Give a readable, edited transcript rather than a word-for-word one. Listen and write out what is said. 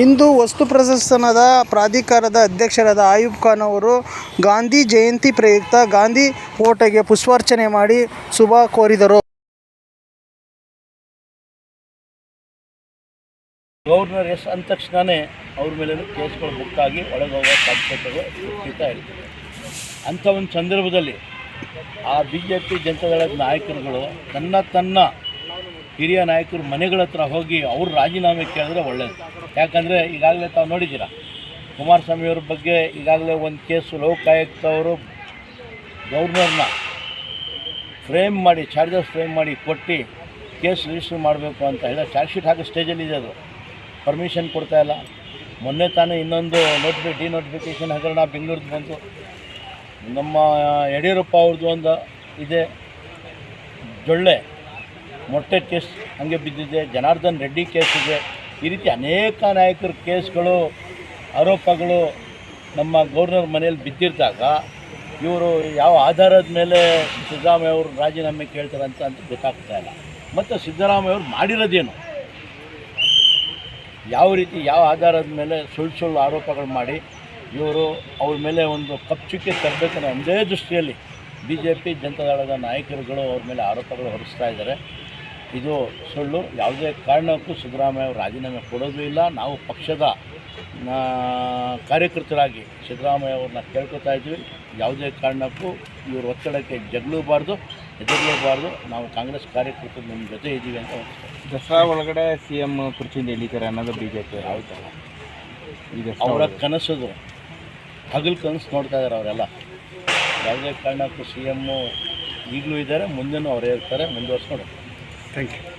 ಇಂದು ವಸ್ತು ಪ್ರದರ್ಶನದ ಪ್ರಾಧಿಕಾರದ ಅಧ್ಯಕ್ಷರಾದ ಆಯೂಬ್ ಖಾನ್ ಅವರು ಗಾಂಧಿ ಜಯಂತಿ ಪ್ರಯುಕ್ತ ಗಾಂಧಿ ಫೋಟೋಗೆ ಪುಷ್ಪಾರ್ಚನೆ ಮಾಡಿ ಶುಭ ಕೋರಿದರು. ಗವರ್ನರ್ ಅಂದ ತಕ್ಷಣವೇ ಅವ್ರ ಮೇಲೆ ಕೇಸ್ಗಳು ಬುಕ್ಕಾಗಿ ಒಳಗೆ ಹೋಗೋ ಸಾಧ್ಯತೆಗಳು ಖಚಿತ ಇರುತ್ತೆ. ಅಂಥ ಒಂದು ಸಂದರ್ಭದಲ್ಲಿ ಆ BJP ಜನತಾದಳದ ನಾಯಕರುಗಳು ತನ್ನ ಹಿರಿಯ ನಾಯಕರು ಮನೆಗಳ ಹತ್ರ ಹೋಗಿ ಅವ್ರು ರಾಜೀನಾಮೆ ಕೇಳಿದ್ರೆ ಒಳ್ಳೆಯದು. ಯಾಕಂದರೆ ಈಗಾಗಲೇ ತಾವು ನೋಡಿದ್ದೀರ, ಕುಮಾರಸ್ವಾಮಿಯವ್ರ ಬಗ್ಗೆ ಈಗಾಗಲೇ ಒಂದು ಕೇಸು ಲೋಕಾಯುಕ್ತ ಅವರು ಗವರ್ನರ್ನ ಫ್ರೇಮ್ ಮಾಡಿ ಚಾರ್ಜಸ್ ಫ್ರೇಮ್ ಮಾಡಿ ಕೊಟ್ಟು ಕೇಸ್ ರಿಜಿಸ್ಟರ್ ಮಾಡಬೇಕು ಅಂತ ಹೇಳಿ ಚಾರ್ಜ್ ಶೀಟ್ ಹಾಕೋ ಸ್ಟೇಜಲ್ಲಿದೆ. ಅದು ಪರ್ಮಿಷನ್ ಕೊಡ್ತಾಯಿಲ್ಲ. ಮೊನ್ನೆ ತಾನೇ ಇನ್ನೊಂದು ಡಿನೋಟಿಫಿಕೇಷನ್ ಹಗರಣ ಬೆಂಗಳೂರಿಗೆ ಬಂತು. ನಮ್ಮ ಯಡಿಯೂರಪ್ಪ ಅವ್ರದ್ದು ಒಂದು ಇದೆ, ಜೊಳ್ಳೆ ಮೊಟ್ಟೆ ಕೇಸ್ ಹಾಗೆ ಬಿದ್ದಿದೆ, ಜನಾರ್ದನ್ ರೆಡ್ಡಿ ಕೇಸ್ ಇದೆ. ಈ ರೀತಿ ಅನೇಕ ನಾಯಕರ ಕೇಸ್ಗಳು ಆರೋಪಗಳು ನಮ್ಮ ಗವರ್ನರ್ ಮನೆಯಲ್ಲಿ ಬಿದ್ದಿದ್ದಾಗ ಇವರು ಯಾವ ಆಧಾರದ ಮೇಲೆ ಸಿದ್ದರಾಮಯ್ಯ ಅವರು ರಾಜೀನಾಮೆ ಕೇಳ್ತಾರೆ ಅಂತ ಗೊತ್ತಾಗ್ತಾ ಇಲ್ಲ. ಮತ್ತು ಸಿದ್ದರಾಮಯ್ಯ ಅವರು ಮಾಡಿರೋದೇನು, ಯಾವ ರೀತಿ ಯಾವ ಆಧಾರದ ಮೇಲೆ ಸುಳ್ಳು ಆರೋಪಗಳು ಮಾಡಿ ಇವರು ಅವ್ರ ಮೇಲೆ ಒಂದು ಕಪ್ಪುಚುಕ್ಕೆ ತರಬೇಕನ್ನೋ ಒಂದೇ ದೃಷ್ಟಿಯಲ್ಲಿ BJP ಜನತಾದಳದ ನಾಯಕರುಗಳು ಅವ್ರ ಮೇಲೆ ಆರೋಪಗಳು ಹೊರಿಸ್ತಾ ಇದ್ದಾರೆ. ಇದು ಸುಳ್ಳು. ಯಾವುದೇ ಕಾರಣಕ್ಕೂ ಸಿದ್ದರಾಮಯ್ಯ ಅವರು ರಾಜೀನಾಮೆ ಕೊಡೋದು ಇಲ್ಲ. ನಾವು ಪಕ್ಷದ ಕಾರ್ಯಕರ್ತರಾಗಿ ಸಿದ್ದರಾಮಯ್ಯ ಅವ್ರನ್ನ ಕೇಳ್ಕೊತಾ ಇದ್ವಿ, ಯಾವುದೇ ಕಾರಣಕ್ಕೂ ಇವ್ರ ಒತ್ತಡಕ್ಕೆ ಜಗಳೂಬಾರ್ದು, ಹೆದರಲೇಬಾರ್ದು. ನಾವು ಕಾಂಗ್ರೆಸ್ ಕಾರ್ಯಕರ್ತರು ನಿಮ್ಮ ಜೊತೆ ಇದ್ದೀವಿ ಅಂತ ದಸರಾ ಒಳಗಡೆ CM ಕುರ್ಚಿಯಿಂದ ಎಳಿತಾರೆ ಅನ್ನೋದು BJP ಹೌದಲ್ಲ. ಈಗ ಅವರ ಕನಸದು ಹಗಲು ಕನಸು ನೋಡ್ತಾ ಇದ್ದಾರೆ ಅವರೆಲ್ಲ. ಯಾವುದೇ ಕಾರಣಕ್ಕೂ CM ಈಗಲೂ ಇದ್ದಾರೆ, ಮುಂದೆನೂ ಅವರೇ ಇರ್ತಾರೆ, ಮುಂದುವರ್ಸ್ಕೊಂಡು. Thank you.